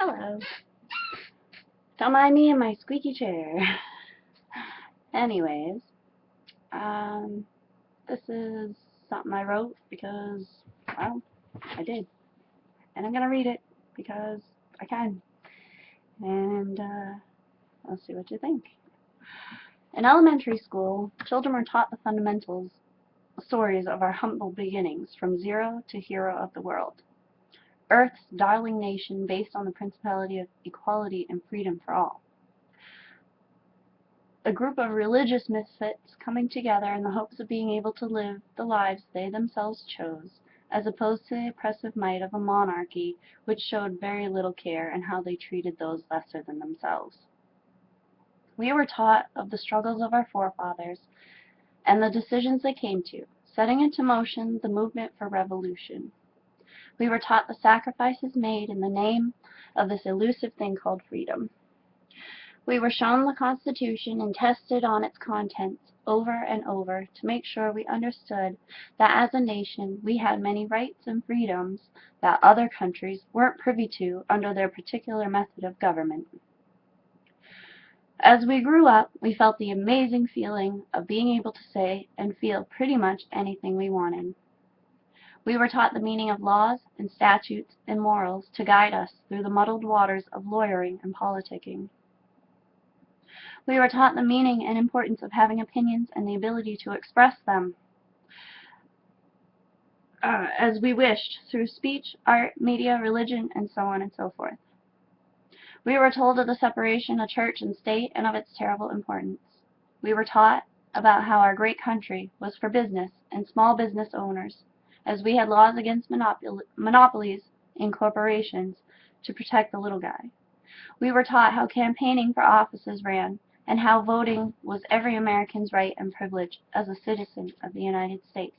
Hello. Don't mind me and my squeaky chair. Anyways, this is something I wrote because, well, I did. And I'm going to read it because I can. And, let's see what you think. In elementary school, children were taught the fundamentals, stories of our humble beginnings from zero to hero of the world. Earth's darling nation based on the principality of equality and freedom for all. A group of religious misfits coming together in the hopes of being able to live the lives they themselves chose, as opposed to the oppressive might of a monarchy which showed very little care in how they treated those lesser than themselves. We were taught of the struggles of our forefathers and the decisions they came to, setting into motion the movement for revolution. We were taught the sacrifices made in the name of this elusive thing called freedom. We were shown the Constitution and tested on its contents over and over to make sure we understood that as a nation we had many rights and freedoms that other countries weren't privy to under their particular method of government. As we grew up, we felt the amazing feeling of being able to say and feel pretty much anything we wanted. We were taught the meaning of laws and statutes and morals to guide us through the muddled waters of lawyering and politicking. We were taught the meaning and importance of having opinions and the ability to express them as we wished through speech, art, media, religion, and so on and so forth. We were told of the separation of church and state and of its terrible importance. We were taught about how our great country was for business and small business owners, as we had laws against monopolies in corporations to protect the little guy. We were taught how campaigning for offices ran, and how voting was every American's right and privilege as a citizen of the United States.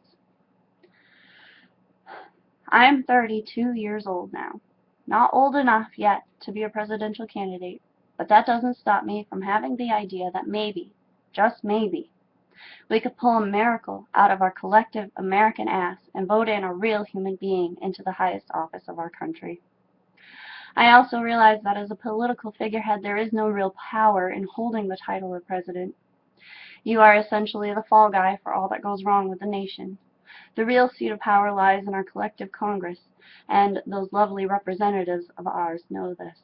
I am 32 years old now. Not old enough yet to be a presidential candidate, but that doesn't stop me from having the idea that maybe, just maybe, we could pull a miracle out of our collective American ass and vote in a real human being into the highest office of our country. I also realize that as a political figurehead, there is no real power in holding the title of president. You are essentially the fall guy for all that goes wrong with the nation. The real seat of power lies in our collective Congress, and those lovely representatives of ours know this.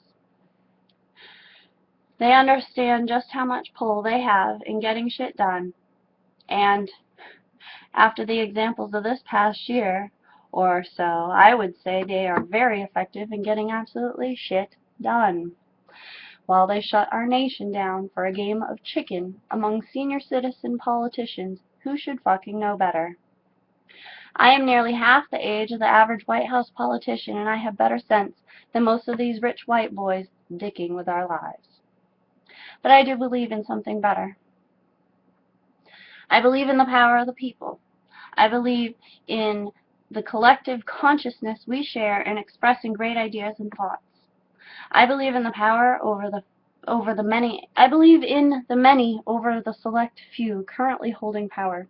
They understand just how much pull they have in getting shit done, and after the examples of this past year or so, I would say they are very effective in getting absolutely shit done. While they shut our nation down for a game of chicken among senior citizen politicians who should fucking know better. I am nearly half the age of the average White House politician, and I have better sense than most of these rich white boys dicking with our lives. But I do believe in something better. I believe in the power of the people. I believe in the collective consciousness we share in expressing great ideas and thoughts. I believe in the power over the many. I believe in the many over the select few currently holding power.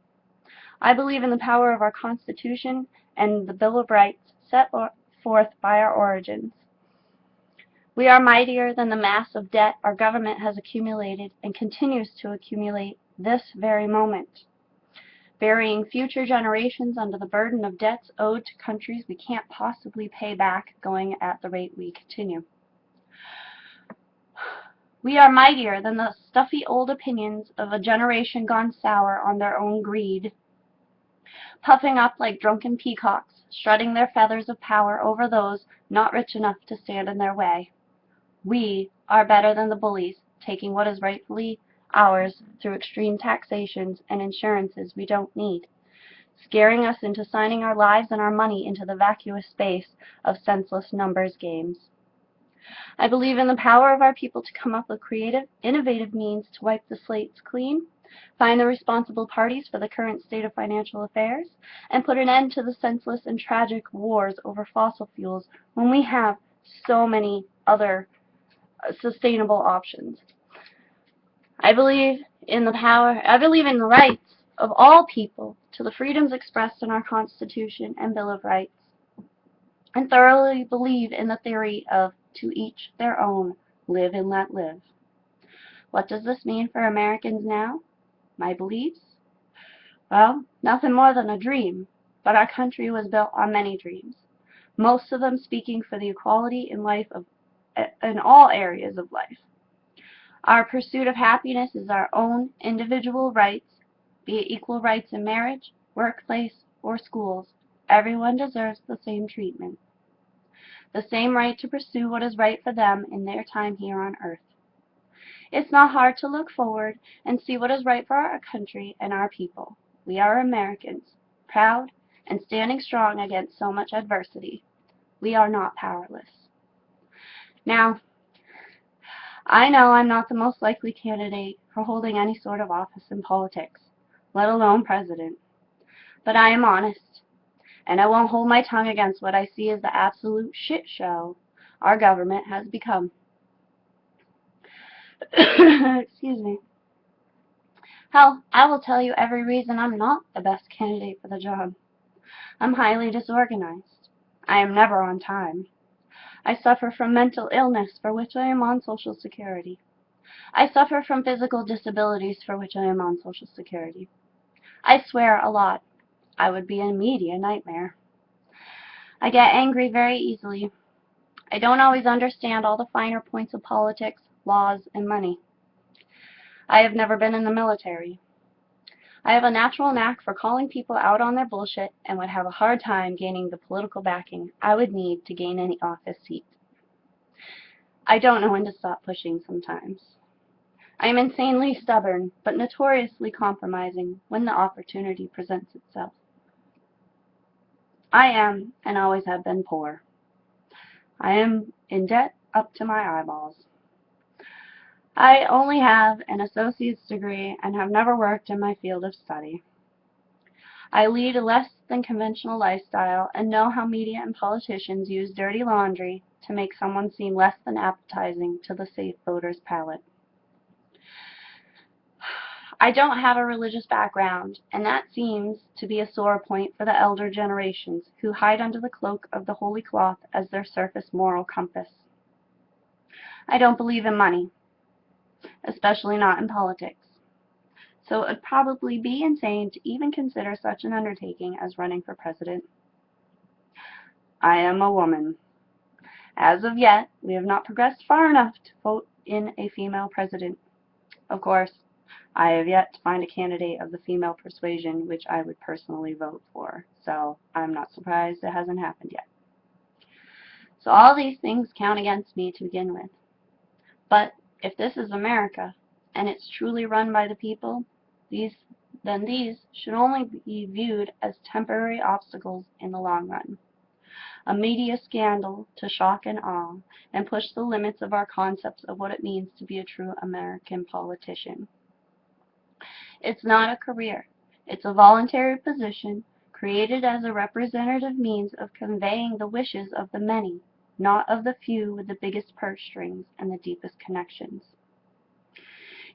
I believe in the power of our Constitution and the Bill of Rights set forth by our origins. We are mightier than the mass of debt our government has accumulated and continues to accumulate this very moment, burying future generations under the burden of debts owed to countries we can't possibly pay back going at the rate we continue. We are mightier than the stuffy old opinions of a generation gone sour on their own greed, puffing up like drunken peacocks, strutting their feathers of power over those not rich enough to stand in their way. We are better than the bullies, taking what is rightfully ours through extreme taxations and insurances we don't need, scaring us into signing our lives and our money into the vacuous space of senseless numbers games. I believe in the power of our people to come up with creative, innovative means to wipe the slates clean, find the responsible parties for the current state of financial affairs, and put an end to the senseless and tragic wars over fossil fuels when we have so many other sustainable options. I believe in the rights of all people to the freedoms expressed in our Constitution and Bill of Rights, and thoroughly believe in the theory of To each their own, live and let live. What does this mean for Americans now? My beliefs? Well, nothing more than a dream, but our country was built on many dreams, most of them speaking for the equality in all areas of life. Our pursuit of happiness is our own individual rights, be it equal rights in marriage, workplace, or schools. Everyone deserves the same treatment, the same right to pursue what is right for them in their time here on earth. It's not hard to look forward and see what is right for our country and our people. We are Americans, proud and standing strong against so much adversity. We are not powerless. Now, I know I'm not the most likely candidate for holding any sort of office in politics, let alone president. But I am honest, and I won't hold my tongue against what I see as the absolute shit show our government has become. Excuse me. Hell, I will tell you every reason I'm not the best candidate for the job. I'm highly disorganized. I am never on time. I suffer from mental illness for which I am on Social Security. I suffer from physical disabilities for which I am on Social Security. I swear a lot. I would be a media nightmare. I get angry very easily. I don't always understand all the finer points of politics, laws, and money. I have never been in the military. I have a natural knack for calling people out on their bullshit and would have a hard time gaining the political backing I would need to gain any office seat. I don't know when to stop pushing sometimes. I am insanely stubborn, but notoriously compromising when the opportunity presents itself. I am, and always have been, poor. I am in debt up to my eyeballs. I only have an associate's degree and have never worked in my field of study. I lead a less than conventional lifestyle and know how media and politicians use dirty laundry to make someone seem less than appetizing to the safe voter's palate. I don't have a religious background, and that seems to be a sore point for the elder generations who hide under the cloak of the holy cloth as their surface moral compass. I don't believe in money, especially not in politics, so it would probably be insane to even consider such an undertaking as running for president. I am a woman. As of yet, we have not progressed far enough to vote in a female president. Of course, I have yet to find a candidate of the female persuasion which I would personally vote for, so I'm not surprised it hasn't happened yet. So all these things count against me to begin with. But if this is America, and it's truly run by the people, then these should only be viewed as temporary obstacles in the long run. A media scandal to shock and awe, and push the limits of our concepts of what it means to be a true American politician. It's not a career. It's a voluntary position created as a representative means of conveying the wishes of the many, not of the few with the biggest purse strings and the deepest connections.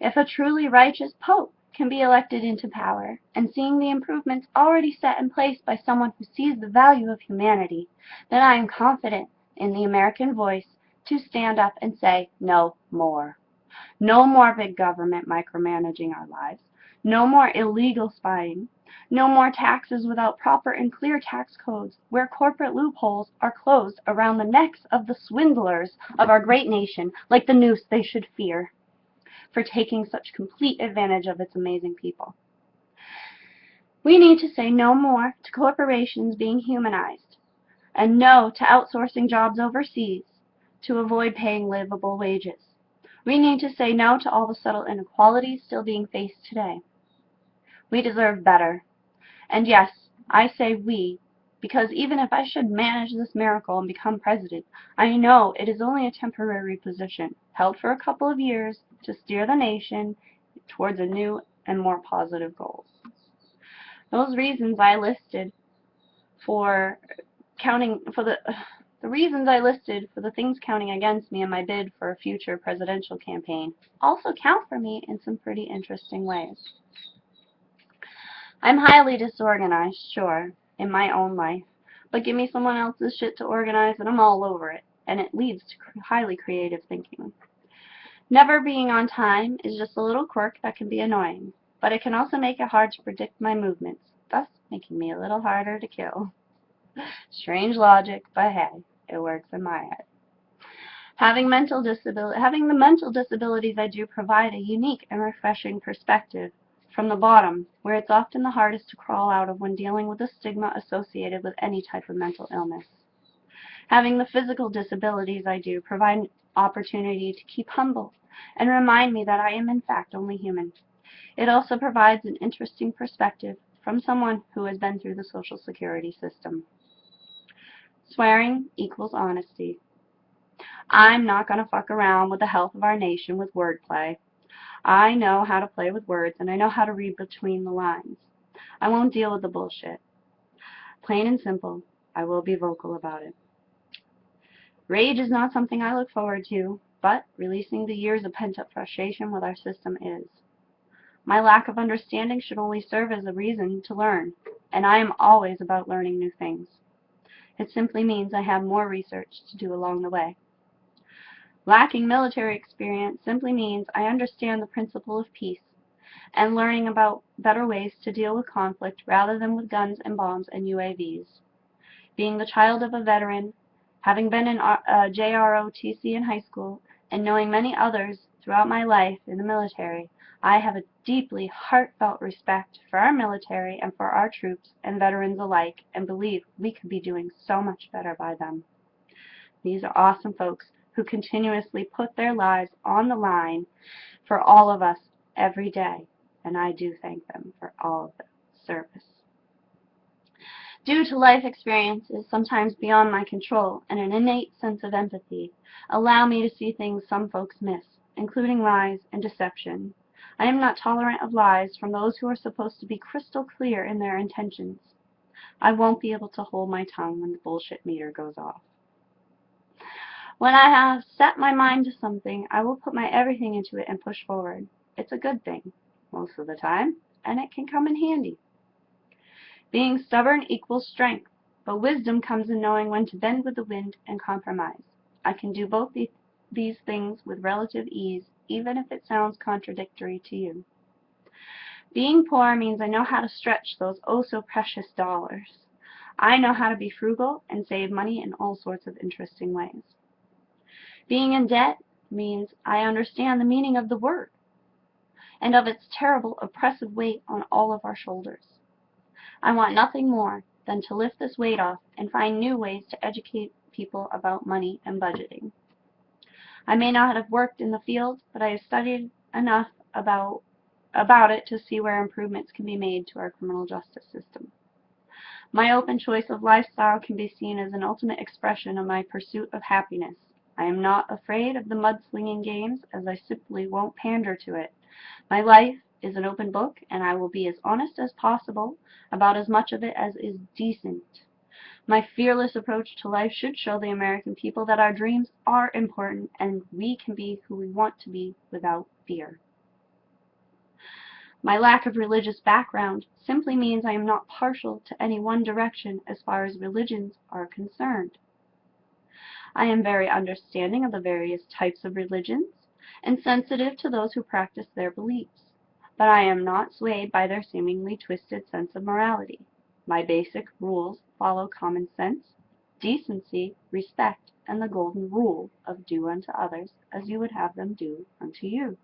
If a truly righteous Pope can be elected into power, and seeing the improvements already set in place by someone who sees the value of humanity, then I am confident in the American voice to stand up and say no more. No more big government micromanaging our lives. No more illegal spying. No more taxes without proper and clear tax codes, where corporate loopholes are closed around the necks of the swindlers of our great nation like the noose they should fear for taking such complete advantage of its amazing people. We need to say no more to corporations being humanized, and no to outsourcing jobs overseas to avoid paying livable wages. We need to say no to all the subtle inequalities still being faced today. We deserve better. And yes, I say we, because even if I should manage this miracle and become president, I know it is only a temporary position, held for a couple of years to steer the nation towards a new and more positive goals. Those reasons I listed for the reasons I listed for the things counting against me in my bid for a future presidential campaign also count for me in some pretty interesting ways. I'm highly disorganized, sure, in my own life, but give me someone else's shit to organize and I'm all over it. and it leads to highly creative thinking. Never being on time is just a little quirk that can be annoying, but it can also make it hard to predict my movements, thus making me a little harder to kill. Strange logic, but hey, it works in my head. Having the mental disabilities I do provide a unique and refreshing perspective from the bottom, where it's often the hardest to crawl out of when dealing with the stigma associated with any type of mental illness. Having the physical disabilities I do provide an opportunity to keep humble and remind me that I am in fact only human. It also provides an interesting perspective from someone who has been through the Social Security system. Swearing equals honesty. I'm not going to fuck around with the health of our nation with wordplay. I know how to play with words, and I know how to read between the lines. I won't deal with the bullshit. Plain and simple, I will be vocal about it. Rage is not something I look forward to, but releasing the years of pent-up frustration with our system is. My lack of understanding should only serve as a reason to learn, and I am always about learning new things. It simply means I have more research to do along the way. Lacking military experience simply means I understand the principle of peace and learning about better ways to deal with conflict rather than with guns and bombs and UAVs. Being the child of a veteran, having been in JROTC in high school, and knowing many others throughout my life in the military, I have a deeply heartfelt respect for our military and for our troops and veterans alike, and believe we could be doing so much better by them. These are awesome folks who continuously put their lives on the line for all of us every day, and I do thank them for all of their service. Due to life experiences sometimes beyond my control and an innate sense of empathy, allow me to see things some folks miss, including lies and deception. I am not tolerant of lies from those who are supposed to be crystal clear in their intentions. I won't be able to hold my tongue when the bullshit meter goes off. When I have set my mind to something, I will put my everything into it and push forward. It's a good thing, most of the time, and it can come in handy. Being stubborn equals strength, but wisdom comes in knowing when to bend with the wind and compromise. I can do both these things with relative ease, even if it sounds contradictory to you. Being poor means I know how to stretch those oh-so-precious dollars. I know how to be frugal and save money in all sorts of interesting ways. Being in debt means I understand the meaning of the word and of its terrible oppressive weight on all of our shoulders. I want nothing more than to lift this weight off and find new ways to educate people about money and budgeting. I may not have worked in the field, but I have studied enough about it to see where improvements can be made to our criminal justice system. My open choice of lifestyle can be seen as an ultimate expression of my pursuit of happiness. I am not afraid of the mudslinging games, as I simply won't pander to it. My life is an open book, and I will be as honest as possible about as much of it as is decent. My fearless approach to life should show the American people that our dreams are important and we can be who we want to be without fear. My lack of religious background simply means I am not partial to any one direction as far as religions are concerned. I am very understanding of the various types of religions and sensitive to those who practice their beliefs, but I am not swayed by their seemingly twisted sense of morality. My basic rules follow common sense, decency, respect, and the golden rule of do unto others as you would have them do unto you.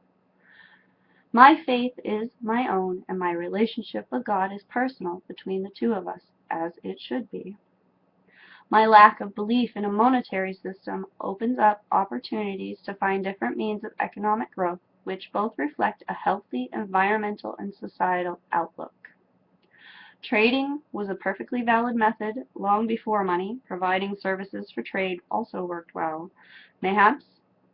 My faith is my own, and my relationship with God is personal between the two of us, as it should be. My lack of belief in a monetary system opens up opportunities to find different means of economic growth, which both reflect a healthy environmental and societal outlook. Trading was a perfectly valid method long before money. Providing services for trade also worked well. Mayhaps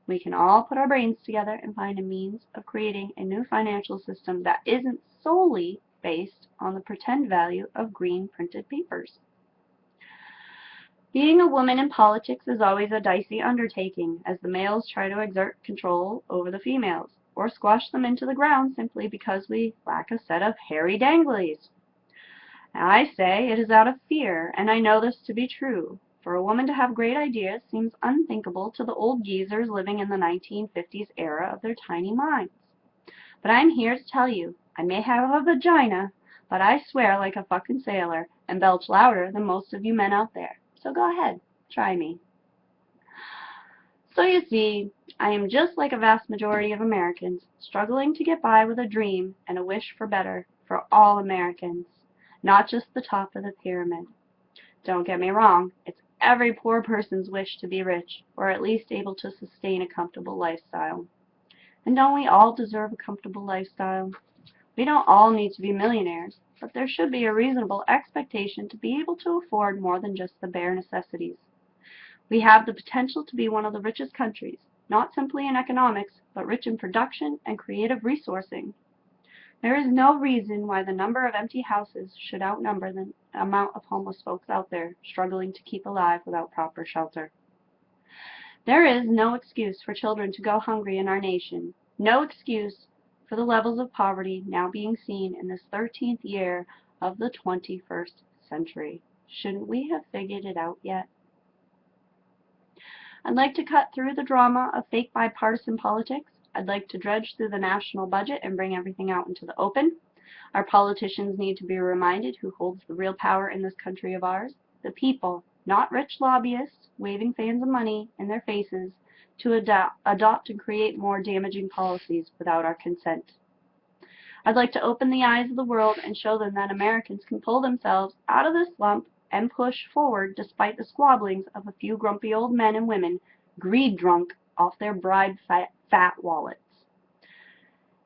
we can all put our brains together and find a means of creating a new financial system that isn't solely based on the pretend value of green printed papers. Being a woman in politics is always a dicey undertaking, as the males try to exert control over the females, or squash them into the ground simply because we lack a set of hairy danglies. I say it is out of fear, and I know this to be true, For a woman to have great ideas seems unthinkable to the old geezers living in the 1950s era of their tiny minds. But I'm here to tell you, I may have a vagina, but I swear like a fucking sailor and belch louder than most of you men out there. So go ahead, try me. So you see, I am just like a vast majority of Americans, struggling to get by with a dream and a wish for better for all Americans, not just the top of the pyramid. Don't get me wrong, it's every poor person's wish to be rich, or at least able to sustain a comfortable lifestyle. And don't we all deserve a comfortable lifestyle? We don't all need to be millionaires, but there should be a reasonable expectation to be able to afford more than just the bare necessities. We have the potential to be one of the richest countries, not simply in economics, but rich in production and creative resourcing. There is no reason why the number of empty houses should outnumber the amount of homeless folks out there struggling to keep alive without proper shelter. There is no excuse for children to go hungry in our nation, no excuse for the levels of poverty now being seen in this 13th year of the 21st century. Shouldn't we have figured it out yet? I'd like to cut through the drama of fake bipartisan politics. I'd like to dredge through the national budget and bring everything out into the open. Our politicians need to be reminded who holds the real power in this country of ours. The people, not rich lobbyists waving fans of money in their faces to adopt and create more damaging policies without our consent. I'd like to open the eyes of the world and show them that Americans can pull themselves out of this slump and push forward despite the squabblings of a few grumpy old men and women greed drunk off their bribed fat wallets.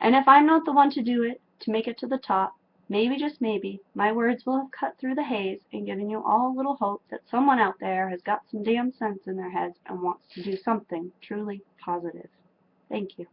And if I'm not the one to do it, to make it to the top, maybe, just maybe, my words will have cut through the haze and given you all a little hope that someone out there has got some damn sense in their heads and wants to do something truly positive. Thank you.